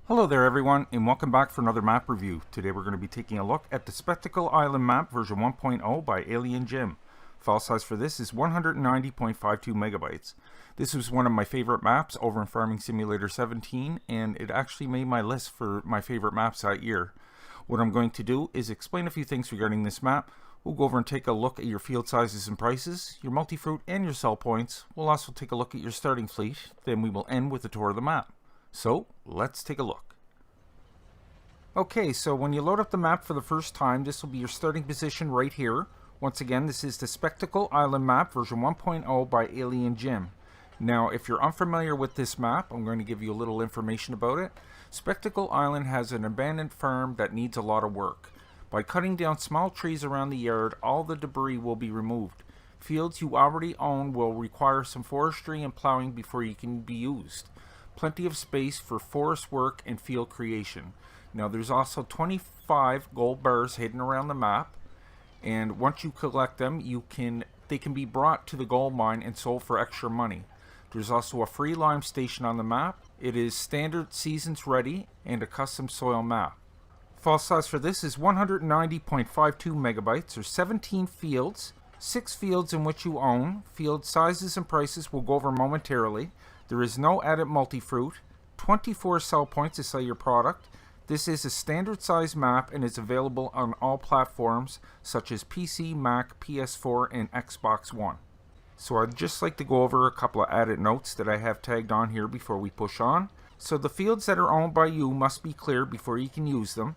Hello there everyone, and welcome back for another map review. Today we're going to be taking a look at the Spectacle Island map version 1.0 by Alien Jim. File size for this is 190.52 megabytes. This was one of my favorite maps over in Farming Simulator 17, and it actually made my list for my favorite maps that year. What I'm going to do is explain a few things regarding this map. We'll go over and take a look at your field sizes and prices, your multi-fruit and your sell points. We'll also take a look at your starting fleet, then we will end with a tour of the map. So, let's take a look. Okay, so when you load up the map for the first time, this will be your starting position right here. Once again, this is the Spectacle Island map version 1.0 by Alien Jim. Now, if you're unfamiliar with this map, I'm going to give you a little information about it. Spectacle Island has an abandoned farm that needs a lot of work. By cutting down small trees around the yard, all the debris will be removed. Fields you already own will require some forestry and plowing before you can be used. Plenty of space for forest work and field creation. Now there's also 25 gold bars hidden around the map, and once you collect them, they can be brought to the gold mine and sold for extra money. There's also a free lime station on the map. It is standard seasons ready and a custom soil map. File size for this is 190.52 megabytes, or 17 fields, 6 fields in which you own. Field sizes and prices we'll go over momentarily. There is no added multi-fruit, 24 sell points to sell your product. This is a standard size map and is available on all platforms such as PC, Mac, PS4, and Xbox One. So I'd just like to go over a couple of added notes that I have tagged on here before we push on. So the fields that are owned by you must be cleared before you can use them.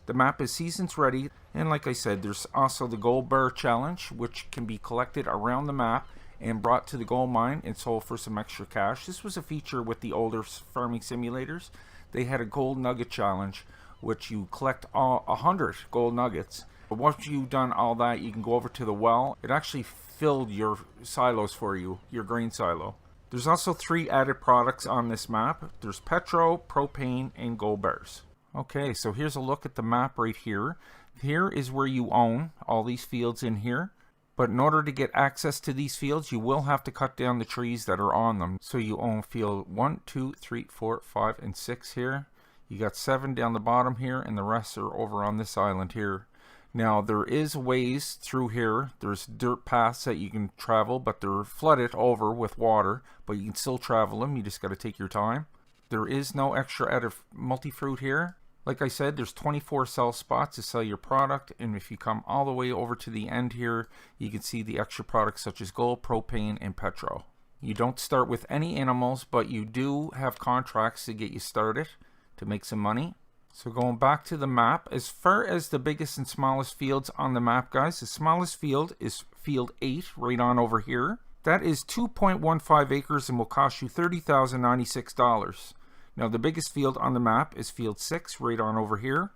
The map is seasons ready, and like I said, there's also the gold bar challenge, which can be collected around the map and brought to the gold mine and sold for some extra cash. This was a feature with the older farming simulators. They had a gold nugget challenge, which you collect 100 gold nuggets. But once you've done all that, you can go over to the well. It actually filled your silos for you, your grain silo. There's also 3 added products on this map. There's petro, propane, and gold bars. Okay, so here's a look at the map right here. Here is where you own all these fields in here. But in order to get access to these fields, you will have to cut down the trees that are on them. So you own field 1, 2, 3, 4, 5, and 6 here. You got 7 down the bottom here, and the rest are over on this island here. Now there is ways through here. There's dirt paths that you can travel, but they're flooded over with water. But you can still travel them. You just got to take your time. There is no extra added multi-fruit here. Like I said, there's 24 sell spots to sell your product, and if you come all the way over to the end here, you can see the extra products such as gold, propane, and petro. You don't start with any animals, but you do have contracts to get you started to make some money. So going back to the map, as far as the biggest and smallest fields on the map, guys, the smallest field is field 8 right on over here. That is 2.15 acres and will cost you $30,096. Now the biggest field on the map is field 6 right on over here.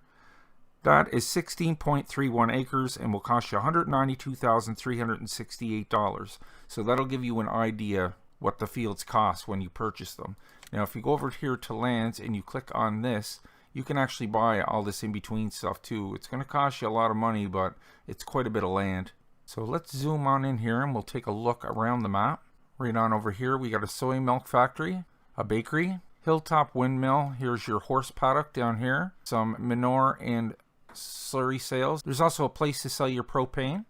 That is 16.31 acres and will cost you $192,368. So that'll give you an idea what the fields cost when you purchase them. Now if you go over here to lands and you click on this, you can actually buy all this in between stuff too. It's going to cost you a lot of money, but it's quite a bit of land. So let's zoom on in here and we'll take a look around the map. Right on over here we got a Soy Milk Factory, a bakery, Hilltop Windmill. Here's your horse paddock down here. Some manure and slurry sales. There's also a place to sell your propane.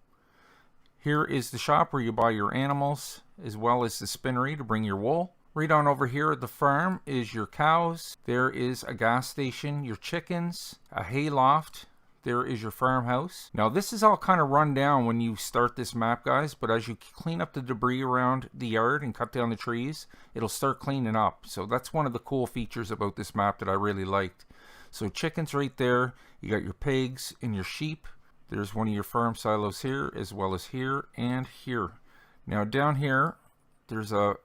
Here is the shop where you buy your animals, as well as the spinnery to bring your wool. Right on over here at the farm is your cows. There is a gas station, your chickens, a hay loft. There is your farmhouse. Now this is all kind of run down when you start this map, guys, but as you clean up the debris around the yard and cut down the trees, it'll start cleaning up. So that's one of the cool features about this map that I really liked. So chickens right there, you got your pigs and your sheep. There's one of your farm silos here, as well as here and here. Now down here, there's a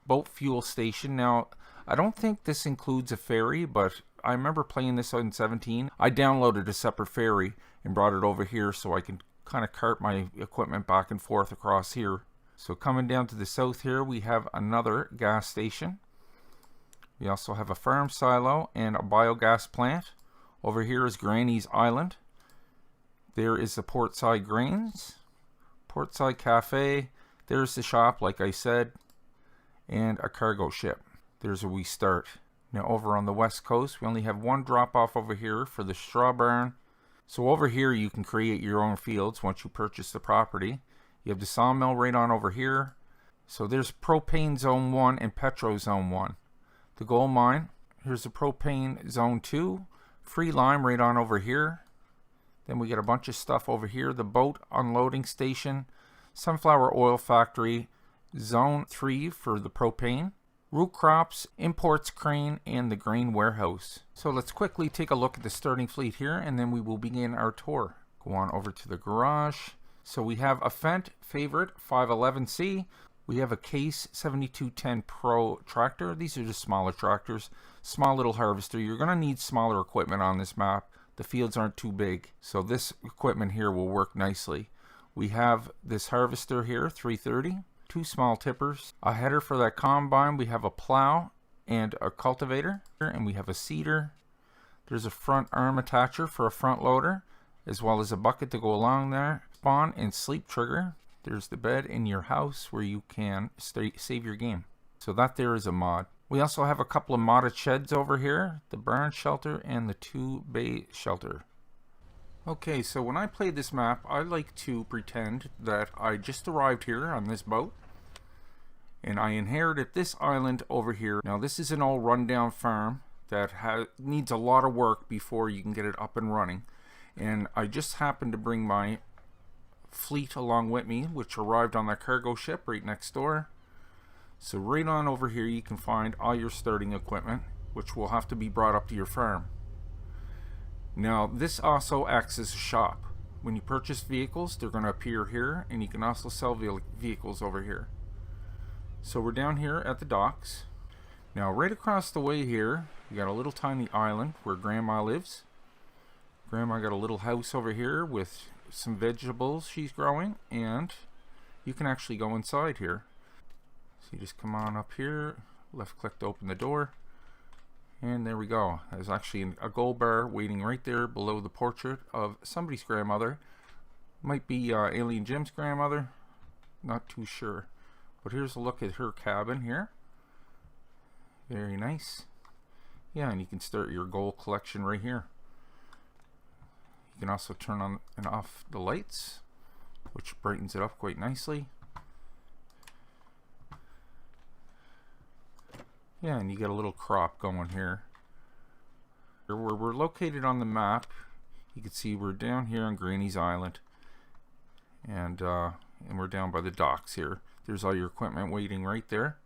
boat fuel station. Now I don't think this includes a ferry, but I remember playing this on 17. I downloaded a separate ferry and brought it over here so I can kind of cart my equipment back and forth across here. So coming down to the south here, we have another gas station. We also have a farm silo and a biogas plant. Over here is Granny's Island. There is the Portside Grains, Portside Cafe. There's the shop, like I said, and a cargo ship. There's where we start. Now over on the west coast, we only have one drop off over here for the straw barn. So over here you can create your own fields once you purchase the property. You have the sawmill right on over here. So there's propane zone 1 and petro zone 1. The gold mine, here's the propane zone 2. Free lime right on over here. Then we get a bunch of stuff over here. The boat unloading station, sunflower oil factory, zone 3 for the propane, root crops, imports crane, and the grain warehouse. So let's quickly take a look at the starting fleet here, and then we will begin our tour. Go on over to the garage. So we have a Fendt Favorite 511C. We have a Case 7210 Pro tractor. These are just smaller tractors. Small little harvester. You're going to need smaller equipment on this map. The fields aren't too big. So this equipment here will work nicely. We have this harvester here, 330. 2 small tippers. A header for that combine. We have a plow and a cultivator. And we have a seeder. There's a front arm attacher for a front loader, as well as a bucket to go along there. Spawn and sleep trigger. There's the bed in your house where you can save your game. So that there is a mod. We also have a couple of modded sheds over here. The barn shelter and the 2-bay shelter. Okay, so when I play this map, I like to pretend that I just arrived here on this boat. And I inherited this island over here. Now this is an old rundown farm that needs a lot of work before you can get it up and running. And I just happened to bring my fleet along with me, which arrived on that cargo ship right next door. So right on over here you can find all your starting equipment, which will have to be brought up to your farm. Now this also acts as a shop. When you purchase vehicles, they're going to appear here, and you can also sell vehicles over here. So we're down here at the docks. Now right across the way here, you got a little tiny island where Grandma lives. Grandma got a little house over here with some vegetables she's growing, and you can actually go inside here. So you just come on up here, left click to open the door, and there we go. There's actually a gold bar waiting right there below the portrait of somebody's grandmother. Might be Alien Jim's grandmother, not too sure. But here's a look at her cabin here. Very nice. Yeah, and you can start your gold collection right here. You can also turn on and off the lights, which brightens it up quite nicely. Yeah, and you get a little crop going here. Where we're located on the map, you can see we're down here on Granny's Island, and we're down by the docks here. There's all your equipment waiting right there.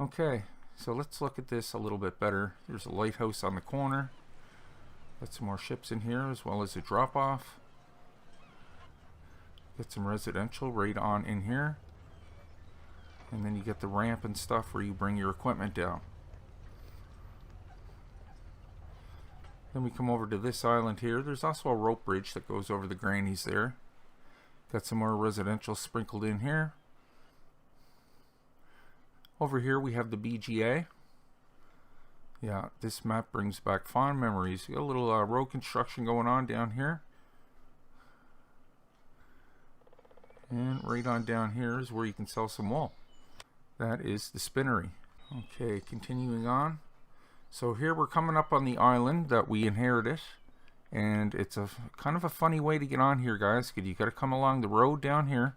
Okay, so let's look at this a little bit better. There's a lighthouse on the corner. Got some more ships in here, as well as a drop-off. Get some residential right on in here. And then you get the ramp and stuff where you bring your equipment down. Then we come over to this island here. There's also a rope bridge that goes over the grannies there. Got some more residential sprinkled in here. Over here we have the BGA. Yeah, this map brings back fond memories. You got a little road construction going on down here. And right on down here is where you can sell some wool. That is the spinnery. Okay, continuing on. So here we're coming up on the island that we inherited. And it's a kind of a funny way to get on here, guys, because you got to come along the road down here.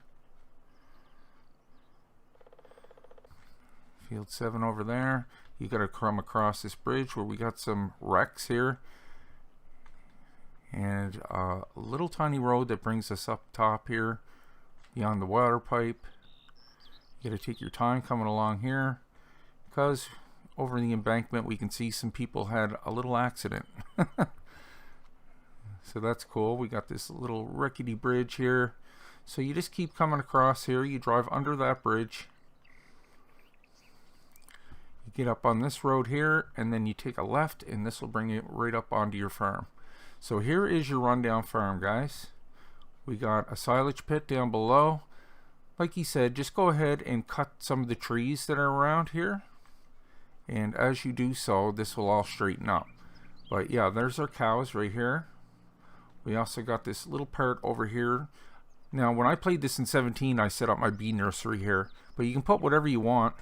Field 7 over there. You got to come across this bridge where we got some wrecks here. And a little tiny road that brings us up top here beyond the water pipe. You got to take your time coming along here, because over the embankment we can see some people had a little accident. So that's cool. We got this little rickety bridge here. So you just keep coming across here. You drive under that bridge. You get up on this road here, and then you take a left, and this will bring you right up onto your farm. So here is your rundown farm, guys. We got a silage pit down below. Like he said, just go ahead and cut some of the trees that are around here. And as you do so, this will all straighten up. But yeah, there's our cows right here. We also got this little part over here. Now, when I played this in 17, I set up my bee nursery here. But you can put whatever you want.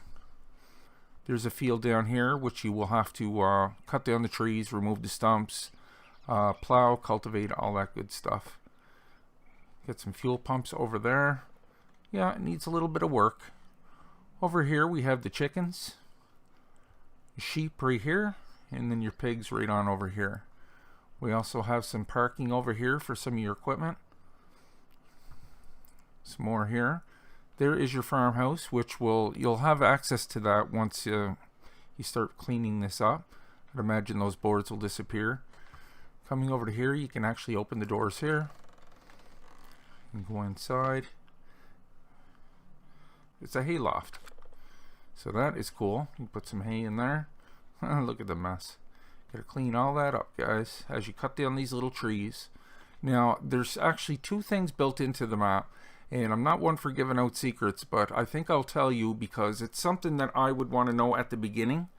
There's a field down here which you will have to cut down the trees, remove the stumps, plow, cultivate, all that good stuff. Get some fuel pumps over there. Yeah, it needs a little bit of work. Over here we have the chickens, sheep right here, and then your pigs right on over here. We also have some parking over here for some of your equipment. Some more here. There is your farmhouse, which you'll have access to that once you start cleaning this up. I'd imagine those boards will disappear. Coming over to here, you can actually open the doors here and go inside. It's a hay loft, so that is cool. You put some hay in there. Look at the mess. Gotta clean all that up, guys, as you cut down these little trees. Now, there's actually two things built into the map, and I'm not one for giving out secrets, but I think I'll tell you because it's something that I would want to know at the beginning.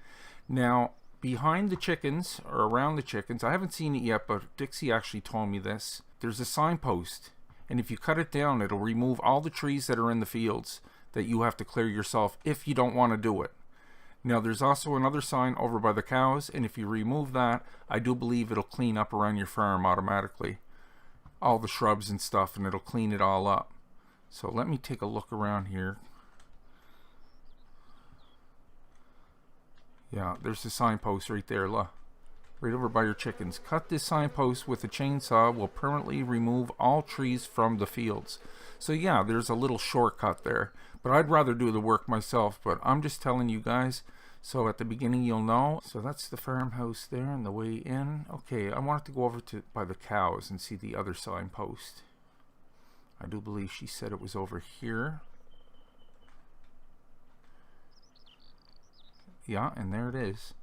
Now, behind the chickens, or around the chickens, I haven't seen it yet, but Dixie actually told me this. There's a signpost, and if you cut it down, it'll remove all the trees that are in the fields that you have to clear yourself if you don't want to do it. Now, there's also another sign over by the cows, and if you remove that, I do believe it'll clean up around your farm automatically. All the shrubs and stuff, and it'll clean it all up. So let me take a look around here. Yeah, there's the signpost right there, look. Right over by your chickens. Cut this signpost with a chainsaw will permanently remove all trees from the fields. So yeah, there's a little shortcut there. But I'd rather do the work myself, but I'm just telling you guys. So at the beginning you'll know. So that's the farmhouse there and the way in. Okay, I wanted to go over to by the cows and see the other signpost. I do believe she said it was over here. Yeah, and there it is.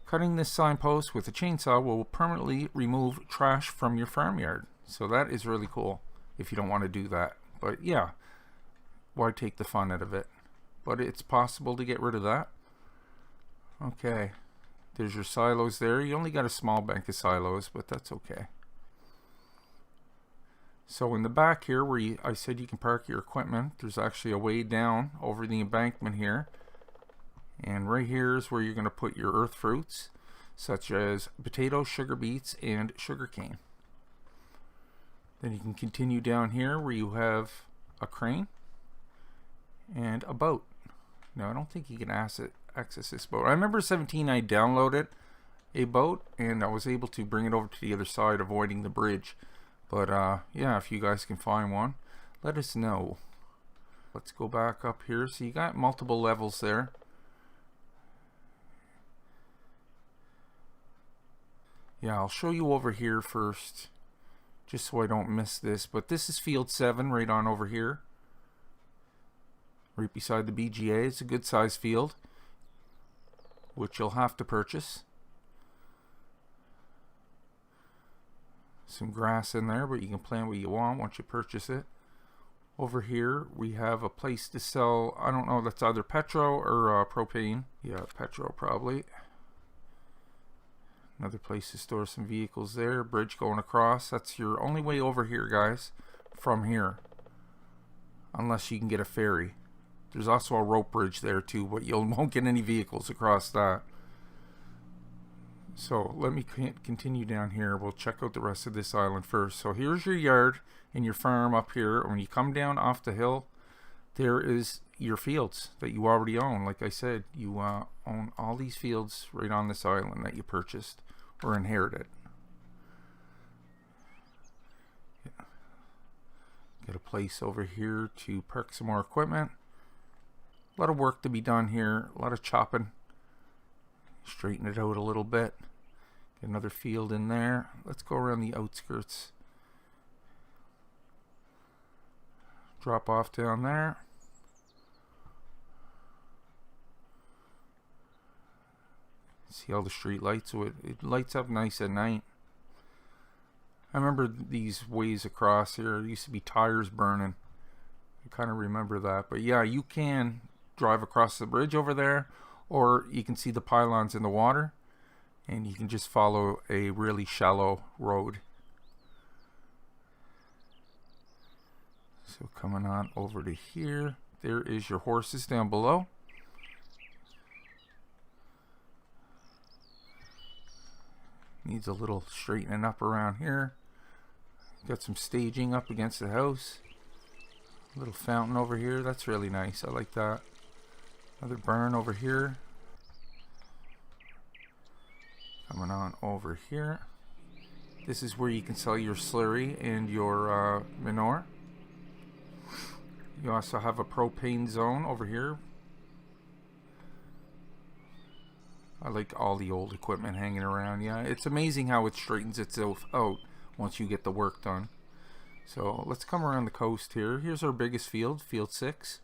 Cutting this signpost with a chainsaw will permanently remove trash from your farmyard. So that is really cool if you don't want to do that. But yeah, why take the fun out of it? But it's possible to get rid of that. Okay, there's your silos there. You only got a small bank of silos, but that's okay. So in the back here where I said you can park your equipment, there's actually a way down over the embankment here. And right here is where you're going to put your earth fruits, such as potatoes, sugar beets, and sugar cane. Then you can continue down here where you have a crane and a boat. Now I don't think you can access this boat. I remember 17 I downloaded a boat and I was able to bring it over to the other side, avoiding the bridge. But yeah, if you guys can find one, let us know. Let's go back up here. So you got multiple levels there. Yeah, I'll show you over here first, just so I don't miss this. But this is field 7 right on over here, right beside the BGA. It's a good size field, which you'll have to purchase. Some grass in there, but you can plant what you want once you purchase it. Over here we have a place to sell, I don't know, that's either petrol or propane. Yeah, petrol probably. Another place to store some vehicles there. Bridge going across. That's your only way over here, guys, from here, unless you can get a ferry. There's also a rope bridge there too, but you won't get any vehicles across that. So let me continue down here. We'll check out the rest of this island first. So here's your yard and your farm up here. When you come down off the hill, there is your fields that you already own. Like I said, you own all these fields right on this island that you purchased or inherited. Yeah. Get a place over here to park some more equipment. A lot of work to be done here. A lot of chopping. Straighten it out a little bit. Get another field in there. Let's go around the outskirts. Drop off down there. See all the street lights, so it lights up nice at night. I remember these ways across here. There used to be tires burning. I kind of remember that. But yeah, you can drive across the bridge over there, or you can see the pylons in the water, and you can just follow a really shallow road. So coming on over to here, There is your horses down below. Needs a little straightening up around here. Got some staging up against the house. A little fountain over here. That's really nice. I like that. Another barn over here. Coming on over here. This is where you can sell your slurry and your manure. You also have a propane zone over here. I like all the old equipment hanging around. Yeah, it's amazing how it straightens itself out once you get the work done. So let's come around the coast here. Here's our biggest field, field 6.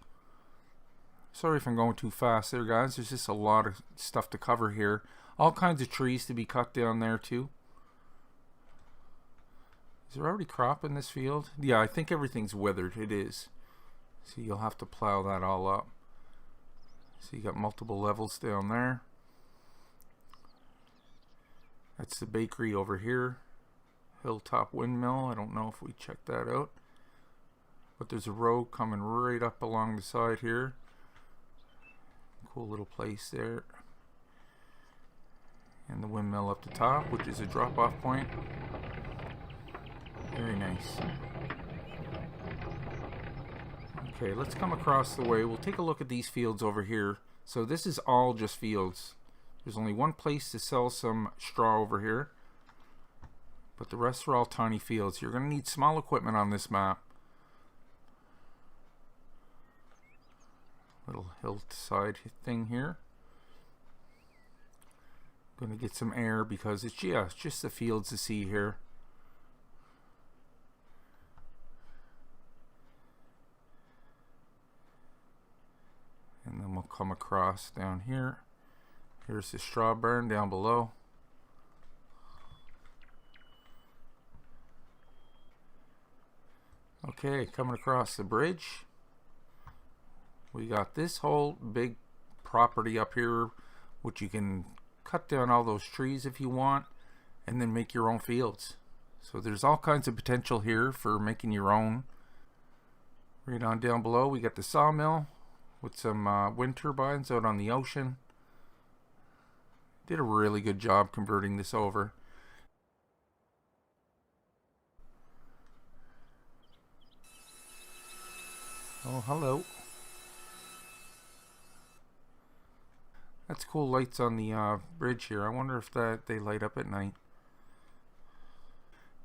Sorry if I'm going too fast there, guys. There's just a lot of stuff to cover here. All kinds of trees to be cut down there too. Is there already crop in this field? Yeah, I think everything's weathered. It is. So you'll have to plow that all up. So you got multiple levels down there. That's the bakery over here. Hilltop Windmill. I don't know if we checked that out. But there's a road coming right up along the side here. Cool little place there. And the windmill up the top, which is a drop-off point. Very nice. Okay, let's come across the way. We'll take a look at these fields over here. So this is all just fields. There's only one place to sell some straw over here. But the rest are all tiny fields. You're going to need small equipment on this map. Little hillside thing here. Going to get some air because it's just the fields to see here. And then we'll come across down here. Here's the straw barn down below. Okay, coming across the bridge. We got this whole big property up here, which you can cut down all those trees if you want, and then make your own fields. So there's all kinds of potential here for making your own. Right on down below, we got the sawmill with some wind turbines out on the ocean. Did a really good job converting this over. Oh, hello. That's cool lights on the bridge here. I wonder if they light up at night.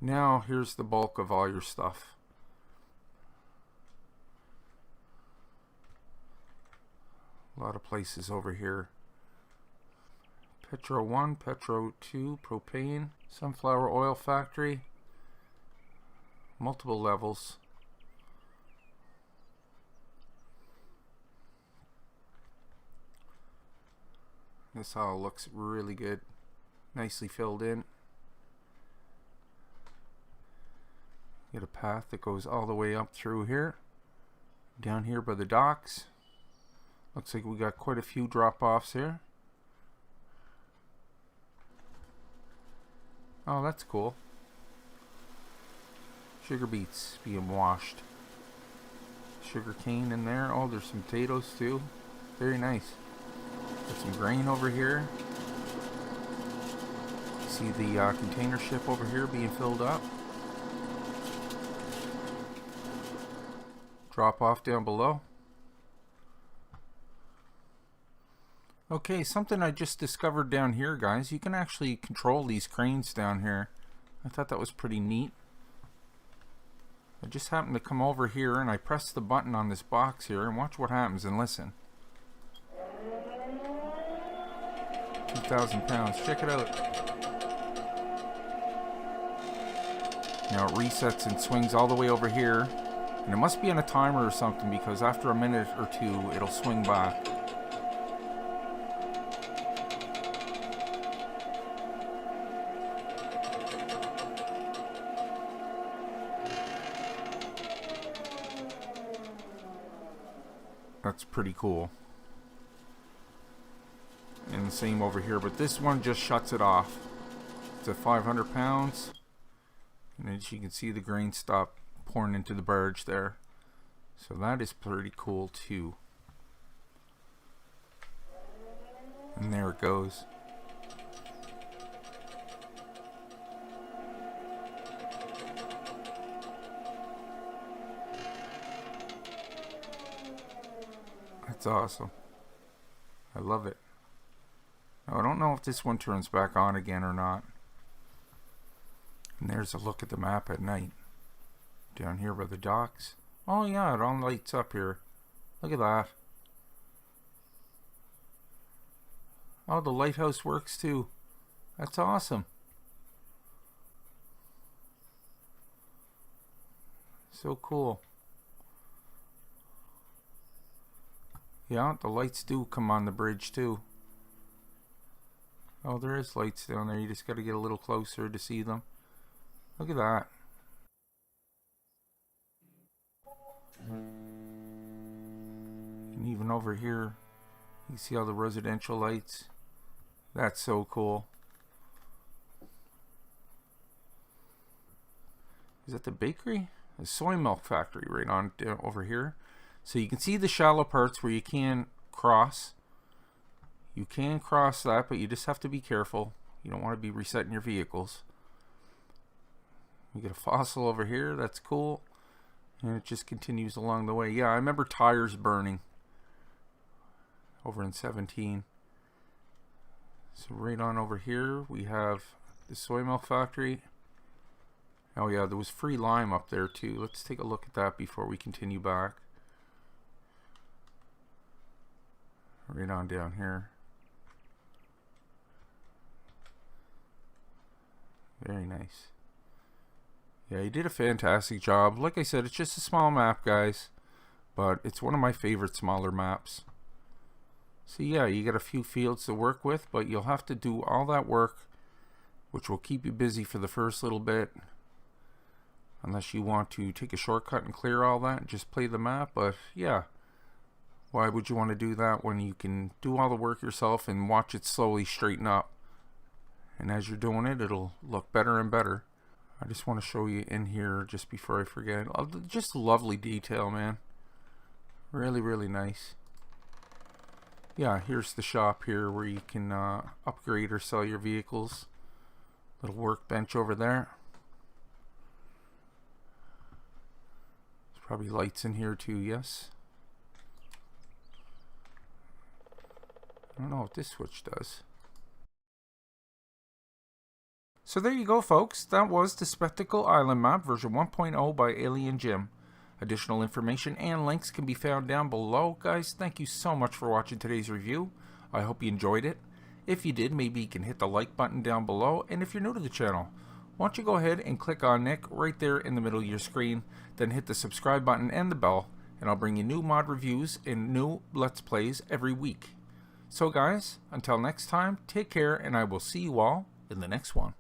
Now here's the bulk of all your stuff. A lot of places over here. Petro 1, Petro 2, propane, sunflower oil factory. Multiple levels. This all looks really good. Nicely filled in. Get a path that goes all the way up through here. Down here by the docks. Looks like we got quite a few drop-offs here. Oh, that's cool. Sugar beets being washed. Sugar cane in there. Oh, there's some potatoes too. Very nice. Got some grain over here. See the container ship over here being filled up. Drop off down below. Okay, something I just discovered down here, guys. You can actually control these cranes down here. I thought that was pretty neat. I just happened to come over here and I pressed the button on this box here and watch what happens and listen. 2,000 pounds. Check it out. Now it resets and swings all the way over here. And it must be on a timer or something because after a minute or two it'll swing back. That's pretty cool. And the same over here, but this one just shuts it off. It's at 500 pounds. And as you can see, the grain stopped pouring into the barge there. So that is pretty cool too. And there it goes. That's awesome. I love it. Now, I don't know if this one turns back on again or not. And there's a look at the map at night. Down here by the docks. Oh yeah, it all lights up here. Look at that. Oh, the lighthouse works too. That's awesome. So cool. Yeah, the lights do come on the bridge too. Oh, there is lights down there. You just got to get a little closer to see them. Look at that. And even over here, you can see all the residential lights. That's so cool. Is that the bakery? The Soy Milk Factory right on over here. So you can see the shallow parts where you can cross. You can cross that, but you just have to be careful. You don't want to be resetting your vehicles. You get a fossil over here. That's cool. And it just continues along the way. Yeah, I remember tires burning over in 17. So right on over here we have the Soy Milk Factory. Oh yeah, there was free lime up there too. Let's take a look at that before we continue back. Right on down here. Very nice. Yeah, he did a fantastic job. Like I said, it's just a small map, guys, but it's one of my favorite smaller maps. So yeah, you got a few fields to work with, but you'll have to do all that work, which will keep you busy for the first little bit, unless you want to take a shortcut and clear all that and just play the map. But yeah, why would you want to do that when you can do all the work yourself and watch it slowly straighten up? And as you're doing it, it'll look better and better. I just want to show you in here just before I forget. Just lovely detail, man. Really, really nice. Yeah, here's the shop here where you can upgrade or sell your vehicles. Little workbench over there. There's probably lights in here too, yes. I don't know what this switch does. So there you go, folks. That was the Spectacle Island map version 1.0 by Alien Jim. Additional information and links can be found down below. Guys, thank you so much for watching today's review. I hope you enjoyed it. If you did, maybe you can hit the like button down below. And if you're new to the channel, why don't you go ahead and click on Nick right there in the middle of your screen. Then hit the subscribe button and the bell. And I'll bring you new mod reviews and new Let's Plays every week. So guys, until next time, take care, and I will see you all in the next one.